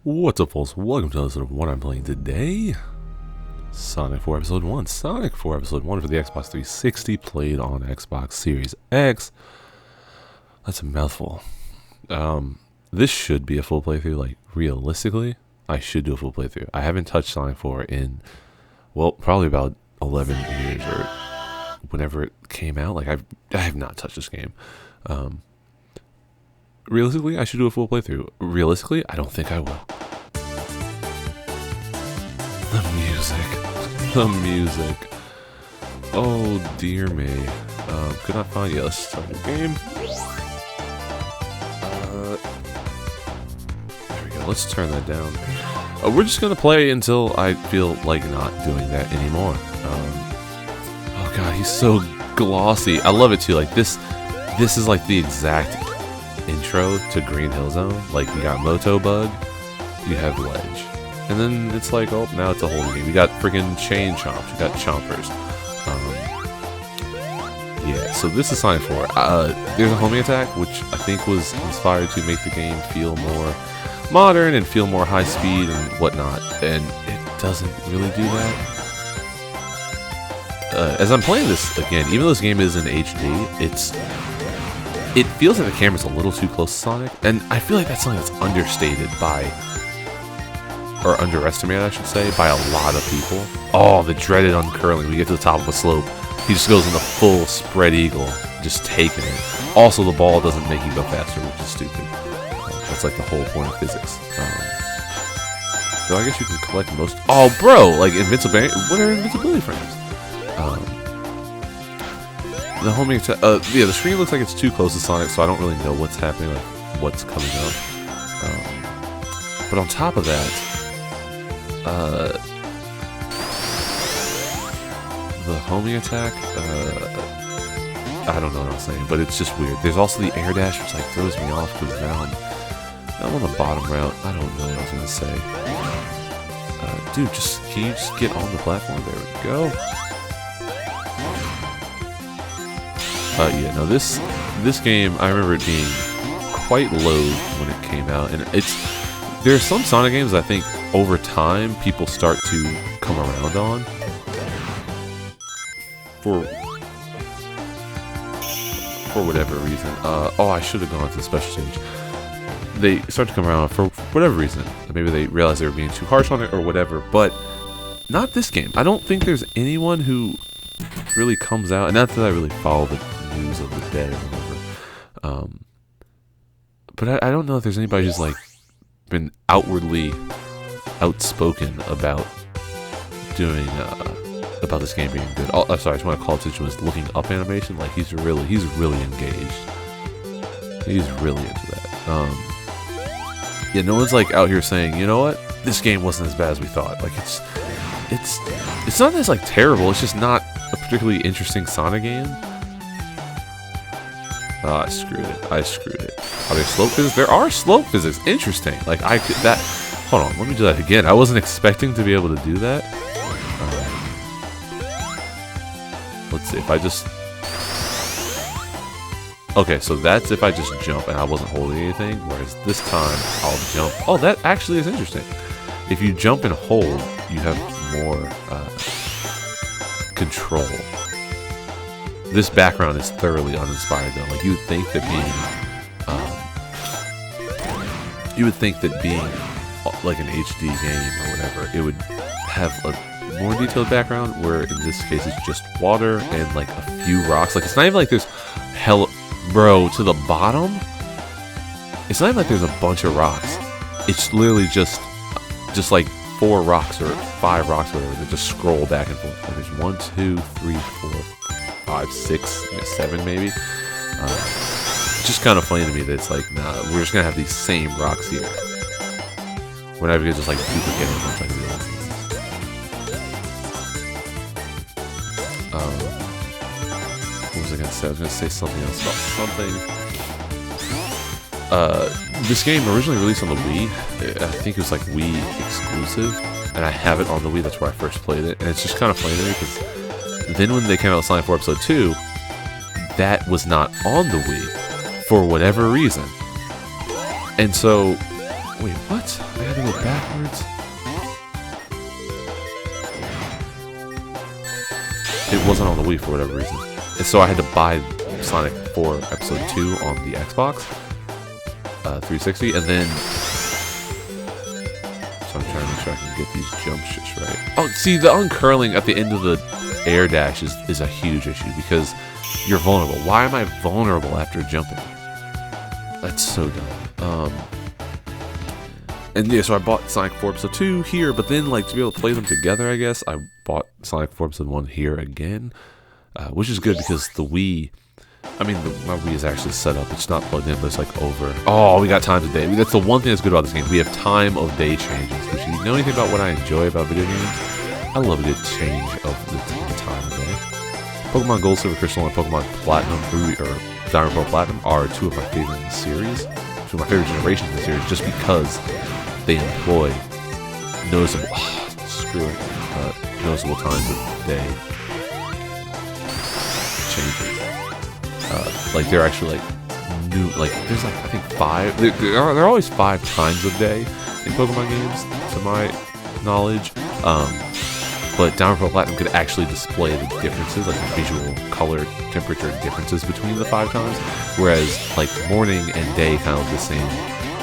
What's up, folks? Welcome to episode of what I'm playing today. Sonic 4 Episode 1. Sonic 4 Episode 1 for the Xbox 360, played on Xbox Series X. That's a mouthful. This should be a full playthrough, like, realistically. I should do a full playthrough. I haven't touched Sonic 4 in, well, probably about 11 years, or whenever it came out. Like, I have not touched this game. Realistically, I should do a full playthrough. Realistically, I don't think I will. The music. The music. Oh, dear me. Could not find you. Let's start the game. There we go. Let's turn that down. We're just going to play until I feel like not doing that anymore. Oh, God, he's so glossy. I love it, too. Like, this is like the exact intro to Green Hill Zone. Like, you got Moto Bug, you have Ledge, and then it's like, oh, now it's a whole game. You got friggin' Chain Chomps, you got Chompers. Yeah, so this is Sonic 4. There's a homing attack, which I think was inspired to make the game feel more modern and feel more high speed and whatnot, and it doesn't really do that. As I'm playing this again, even though this game is in HD, it feels like the camera's a little too close to Sonic, and I feel like that's something that's understated by, or underestimated, I should say, by a lot of people. Oh, the dreaded uncurling. We get to the top of a slope, he just goes into full spread eagle, just taking it. Also, the ball doesn't make you go faster, which is stupid. That's like the whole point of physics. So I guess you can collect most. Oh, bro, like invincibility. What are invincibility frames? The homing attack, yeah, the screen looks like it's too close to Sonic, so I don't really know what's happening, like what's coming up. But on top of that, the homing attack, I don't know what I'm saying, but it's just weird. There's also the air dash, which like throws me off because now I'm on the bottom route. I don't know what I was gonna say. Dude, can you just get on the platform? There we go. Yeah, no, this game, I remember it being quite low when it came out, and there are some Sonic games I think over time people start to come around on for whatever reason. Oh, I should have gone to the special stage. They start to come around for whatever reason. Maybe they realize they were being too harsh on it or whatever, but not this game. I don't think there's anyone who really comes out, and not that I really follow the news of the day or whatever, but I don't know if there's anybody who's like been outwardly outspoken about doing about this game being good. Oh, sorry, I just want to call attention to his looking up animation. Like he's really engaged. He's really into that. Yeah, no one's like out here saying, you know what, this game wasn't as bad as we thought. Like it's not that it's like terrible. It's just not a particularly interesting Sonic game. Oh, I screwed it. Are there slope physics? There are slope physics. Interesting. Like, hold on, let me do that again. I wasn't expecting to be able to do that. Let's see, if I just... Okay, so that's if I just jump and I wasn't holding anything, whereas this time, I'll jump. Oh, that actually is interesting. If you jump and hold, you have more control. This background is thoroughly uninspired, though. Like, you would think that being like an HD game or whatever, it would have a more detailed background, where in this case it's just water and like a few rocks. Like, it's not even like there's bro, to the bottom, it's not even like there's a bunch of rocks. It's literally just like 4 rocks or 5 rocks or whatever that just scroll back and forth. Like, there's 1, 2, 3, 4, 5, 6, 7 maybe. It's just kind of funny to me that it's like, nah, we're just gonna have these same rocks here. We're not even just like duplicate a bunch like the old games. What was I gonna say? I was gonna say something else about something. This game originally released on the Wii. I think it was like Wii exclusive, and I have it on the Wii. That's where I first played it, and it's just kind of funny to me because then when they came out with Sonic 4 Episode 2, that was not on the Wii for whatever reason. And so Wait, what? I had to go backwards? It wasn't on the Wii for whatever reason. And so I had to buy Sonic 4 Episode 2 on the Xbox 360, and then... So I'm trying to make sure I can get these jump shits right. Oh, see, the uncurling at the end of the air dash is a huge issue, because you're vulnerable. Why am I vulnerable after jumping? That's so dumb. And yeah, so I bought Sonic 4 Episode 2 here, but then, like, to be able to play them together, I guess, I bought Sonic 4 Episode 1 here again, which is good because the Wii, I mean, my Wii is actually set up. It's not plugged in, but it's, like, over. Oh, we got times of day. That's the one thing that's good about this game. We have time of day changes, which, if you know anything about what I enjoy about video games, I love a good change of the time of day. Pokemon Gold, Silver, Crystal, and Pokemon Platinum, or Diamond, Pearl, Platinum are two of my favorite in the series. Two of my favorite generations in the series, just because they employ noticeable, noticeable times of day changes. Like they're actually like new, like there's like I think 5. There are always 5 times of day in Pokemon games, to my knowledge. But Diamond, Pearl, Platinum could actually display the differences, like the visual color, temperature differences between the 5 times, whereas like morning and day kind of the same,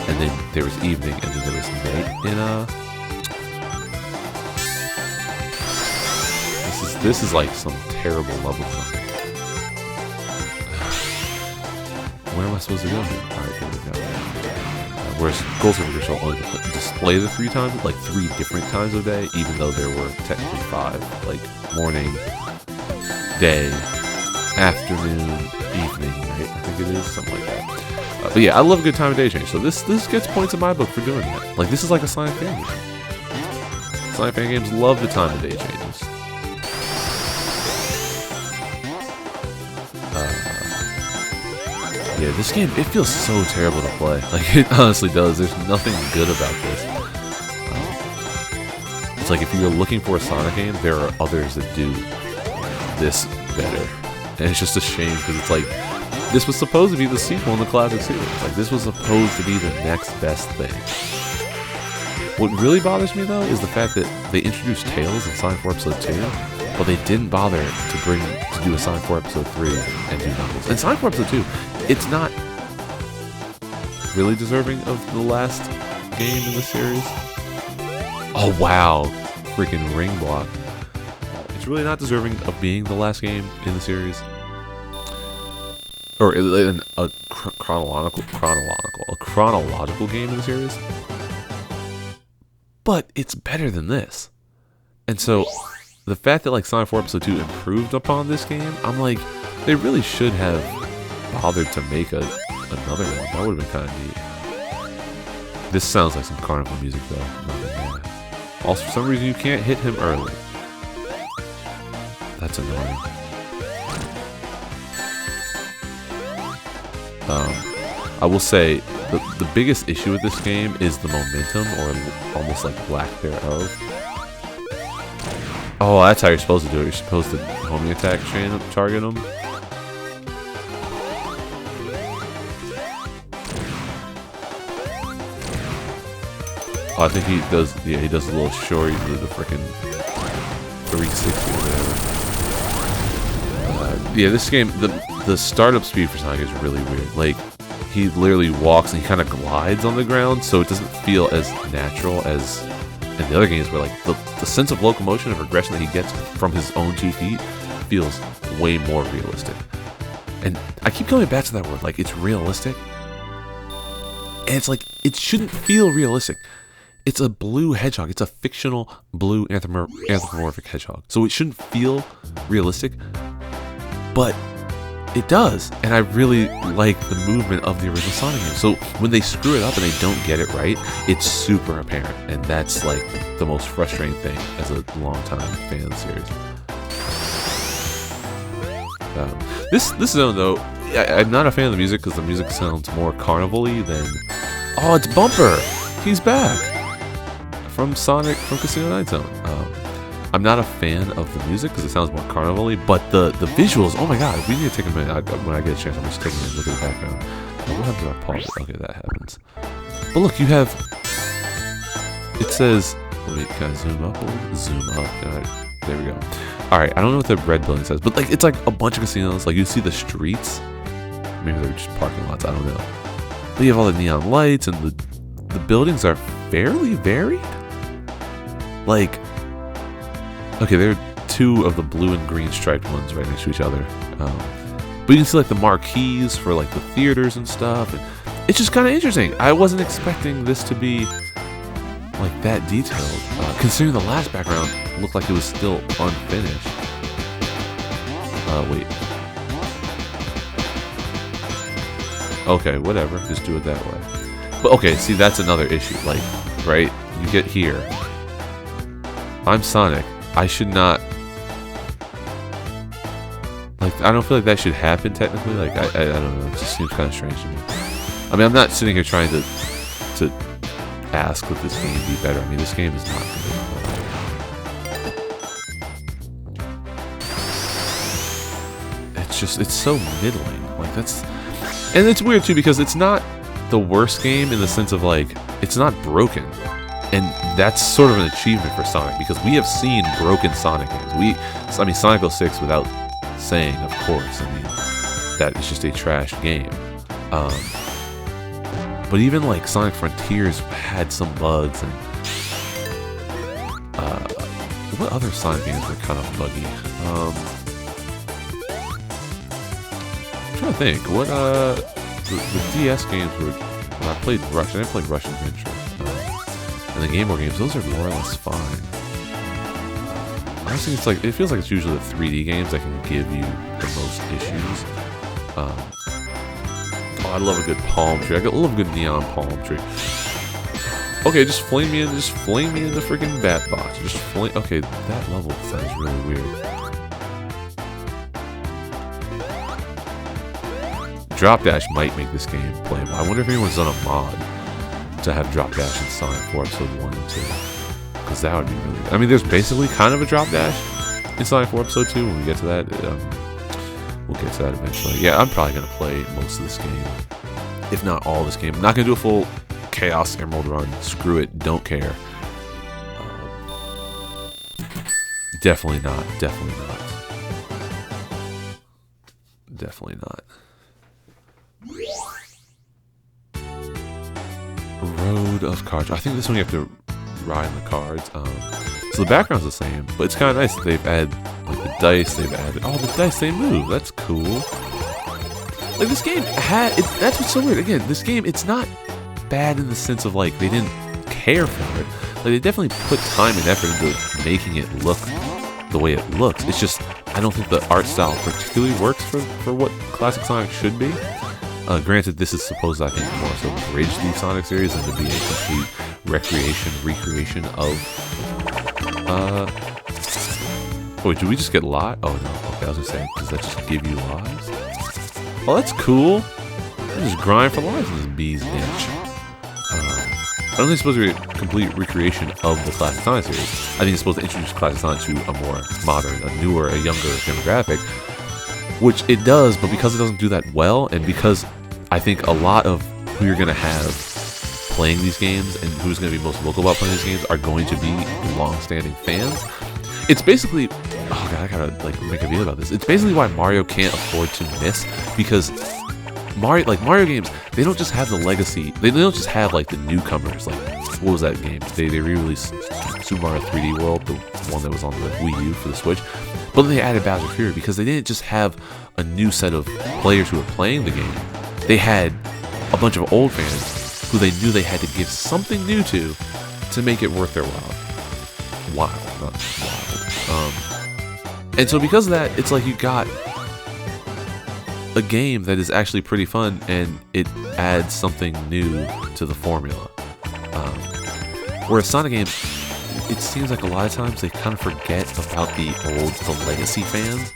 and then there was evening, and then there was night in This is like some terrible level. Where am I supposed to go here? Alright, here we go. Whereas Gold, Silver, Crystal only display the 3 times, like 3 different times of day, even though there were technically 5, like morning, day, afternoon, evening, right? I think it is, something like that. But yeah, I love a good time of day change, so this gets points in my book for doing that. Like, this is like a Sonic fan game. Sonic fan games love the time of day changes. Yeah, this game, it feels so terrible to play. Like, it honestly does. There's nothing good about this. It's like, if you're looking for a Sonic game, there are others that do this better. And it's just a shame, because it's like, this was supposed to be the sequel in the classic series. Like, this was supposed to be the next best thing. What really bothers me, though, is the fact that they introduced Tails in Sonic 4 Episode 2, but they didn't bother to do a Sonic 4 Episode 3 and do Knuckles. And Sonic 4 Episode 2, it's not really deserving of the last game in the series. Oh, wow. Freaking ring block. It's really not deserving of being the last game in the series. Or in a chronological game in the series. But it's better than this. And so, the fact that like Sonic 4 Episode 2 improved upon this game, I'm like, they really should have bothered to make another one. That would have been kind of neat. This sounds like some carnival music, though. Not gonna lie. Also, for some reason, you can't hit him early. That's annoying. I will say, the biggest issue with this game is the momentum, or almost like lack thereof. Oh, that's how you're supposed to do it. You're supposed to homing attack target him. Oh, I think he does. Yeah, he does a little short. He did the freaking 360 or whatever. Yeah, this game, the startup speed for Sonic is really weird. Like, he literally walks and he kind of glides on the ground, so it doesn't feel as natural as in the other games, where like the sense of locomotion and progression that he gets from his own 2 feet feels way more realistic. And I keep going back to that word, like, it's realistic. And it's like, it shouldn't feel realistic. It's a blue hedgehog. It's a fictional blue anthropomorphic hedgehog. So it shouldn't feel realistic, but it does. And I really like the movement of the original Sonic game. So when they screw it up and they don't get it right, it's super apparent. And that's like the most frustrating thing as a longtime fan of the series. This zone, though, I'm not a fan of the music because the music sounds more carnival-y than... Oh, it's Bumper! He's back! From Casino Night Zone. I'm not a fan of the music because it sounds more carnival-y, but the visuals, oh my god, we need to take a minute. When I get a chance, I'm just taking a look at the background. What happens if I pause it? Okay, that happens. But look, you have It says, wait, can I zoom up? Zoom up. There we go. All right, I don't know what the red building says, but like it's like a bunch of casinos. Like you see the streets. Maybe they're just parking lots. I don't know. But you have all the neon lights, and the buildings are fairly varied. Like, okay, there are two of the blue and green striped ones right next to each other. But you can see like the marquees for like the theaters and stuff. And it's just kind of interesting. I wasn't expecting this to be like that detailed, considering the last background looked like it was still unfinished. Wait. Okay, whatever. Just do it that way. But okay, see, that's another issue. Like, right? You get here. I'm Sonic. I should not. Like, I don't feel like that should happen technically. Like, I don't know. It just seems kind of strange to me. I mean, I'm not sitting here trying to ask that this game be better. I mean, this game is not good. It's so middling. Like, that's... And it's weird, too, because it's not the worst game in the sense of, like, it's not broken. And that's sort of an achievement for Sonic, because we have seen broken Sonic games. I mean, Sonic 06, without saying, of course, I mean, that is just a trash game. But even like Sonic Frontiers had some bugs, and what other Sonic games were kind of buggy? I'm trying to think. What the DS games were? When I played Rush, I didn't play Rush Adventure, and the Game Boy games. Those are more or less fine. Honestly, it feels like it's usually the 3D games that can give you the most issues. Oh, I love a good palm tree. I love a good neon palm tree. Okay, just flame me in the freaking bat box. Just flame. Okay, that level sounds really weird. Drop Dash might make this game playable. I wonder if anyone's done a mod to have Drop Dash in Sonic 4 Episode 1 and 2. Because that would be really good. I mean, there's basically kind of a Drop Dash in Sonic 4 Episode 2 when we get to that. We'll get to that eventually. Yeah, I'm probably going to play most of this game. If not all this game. I'm not going to do a full Chaos Emerald run. Screw it. Don't care. Definitely not. Definitely not. Definitely not. Road of Cards. I think this one you have to ride the cards. So the background's the same, but it's kind of nice that they've added like the dice. They've added the dice they move. That's cool. Like this game that's what's so weird. Again, this game, it's not bad in the sense of like they didn't care for it. Like they definitely put time and effort into making it look the way it looks. It's just I don't think the art style particularly works for what classic Sonic should be. Granted, this is supposed, I think, more so bridge the Sonic series than to be a complete recreation of. Wait, do we just get lives? Oh no, okay, I was gonna say, does that just give you lives? Oh, that's cool. I just grind for lives in this bee's inch. I don't think it's supposed to be a complete recreation of the classic Sonic series. I think it's supposed to introduce classic Sonic to a more modern, a newer, a younger demographic. Which it does, but because it doesn't do that well, and because I think a lot of who you're going to have playing these games and who's going to be most vocal about playing these games are going to be long-standing fans. It's basically, oh god, I gotta like make a video about this. It's basically why Mario can't afford to miss, because Mario games, they don't just have the legacy. They don't just have like the newcomers. Like what was that game? They re-released Super Mario 3D World, the one that was on the Wii U for the Switch. But then they added Bowser Fury because they didn't just have a new set of players who were playing the game. They had a bunch of old fans who they knew they had to give something new to make it worth their while. Not wild. And so because of that, it's like you got a game that is actually pretty fun and it adds something new to the formula. Whereas Sonic games, it seems like a lot of times they kind of forget about the legacy fans,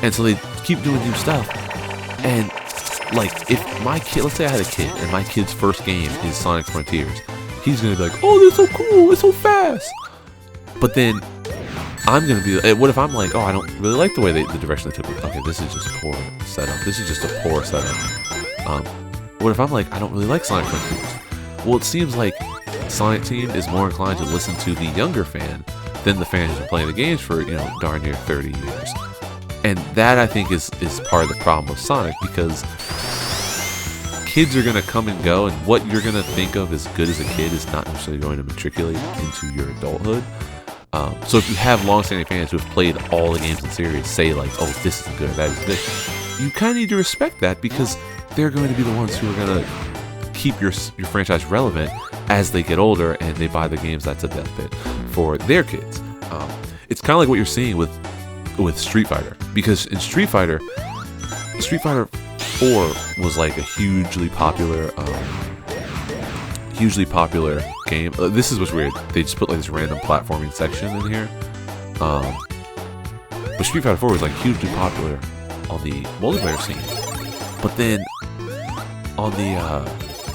and so they keep doing new stuff. And like, if my kid, let's say I had a kid, and my kid's first game is Sonic Frontiers, he's gonna be like, "Oh, this is so cool! It's so fast!" But then I'm gonna be like, what if I'm like, "Oh, I don't really like the way the direction they took it. Okay, this is just poor setup. This is just a poor setup." What if I'm like, "I don't really like Sonic Frontiers"? Well, it seems like Sonic team is more inclined to listen to the younger fan than the fan who's been playing the games for, darn near 30 years. And that, I think, is part of the problem with Sonic, because kids are going to come and go, and what you're going to think of as good as a kid is not necessarily going to matriculate into your adulthood. So if you have long-standing fans who have played all the games in the series say, like, oh, this is good, that is good, you kind of need to respect that, because they're going to be the ones who are going to keep your franchise relevant as they get older and they buy the games that's a deathbed for their kids. It's kind of like what you're seeing with Street Fighter, because in Street Fighter 4 was like a hugely popular game. This is what's weird. They just put like this random platforming section in here. But Street Fighter 4 was like hugely popular on the multiplayer scene. But then on the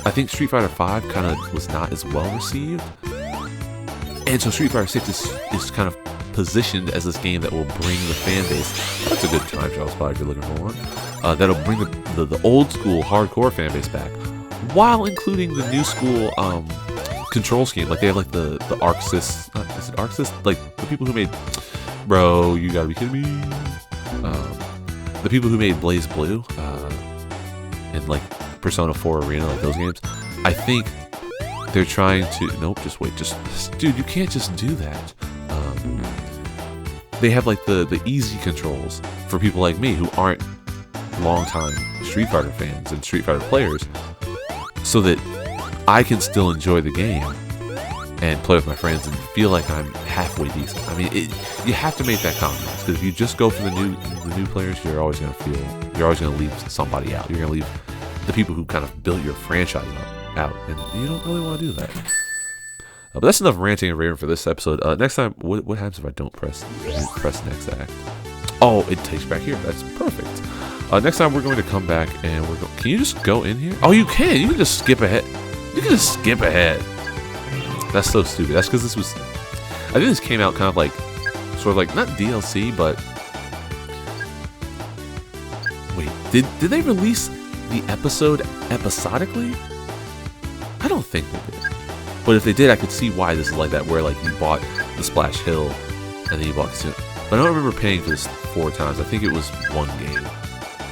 I think Street Fighter 5 kind of was not as well received. And so Street Fighter 6 is kind of positioned as this game that will bring the fan base. That's a good time travel spot if you're looking for one. That'll bring the old school hardcore fan base back, while including the new school control scheme. Like they have like the Arc Sys, is it Arc Sys? Like the people who made, bro, you gotta be kidding me. The people who made Blaze Blue and like Persona 4 Arena, like those games. I think they're trying to. Nope, just wait. Dude, you can't just do that. They have like the easy controls for people like me who aren't longtime Street Fighter fans and Street Fighter players, so that I can still enjoy the game and play with my friends and feel like I'm halfway decent. I mean, you have to make that compromise, because if you just go for the new players, you're always gonna leave somebody out. You're gonna leave the people who kind of built your franchise out, and you don't really want to do that. But that's enough ranting and raving for this episode. Next time, what happens if I don't press next act? Oh, it takes back here. That's perfect. Next time, we're going to come back and can you just go in here? Oh, you can. You can just skip ahead. You can just skip ahead. That's so stupid. That's because I think this came out kind of like, sort of like, not DLC, but wait, did they release the episode episodically? I don't think they did. But if they did, I could see why this is like that, where like you bought the Splash Hill and then you bought Casino. But I don't remember paying for this 4 times. I think it was one game.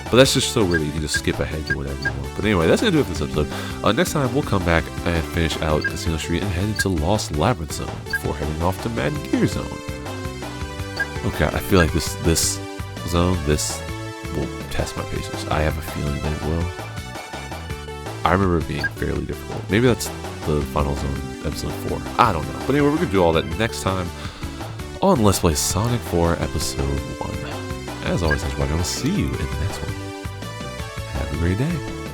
But that's just so weird that you can just skip ahead to whatever you want. But anyway, that's going to do it for this episode. Next time, we'll come back and finish out Casino Street and head into Lost Labyrinth Zone before heading off to Mad Gear Zone. Okay, I feel like this zone, this will test my patience. I have a feeling that it will. I remember it being fairly difficult. Maybe that's the final zone, episode 4. I don't know. But anyway, we're going to do all that next time on Let's Play Sonic 4, episode 1. As always, thanks for watching. I'll see you in the next one. Have a great day.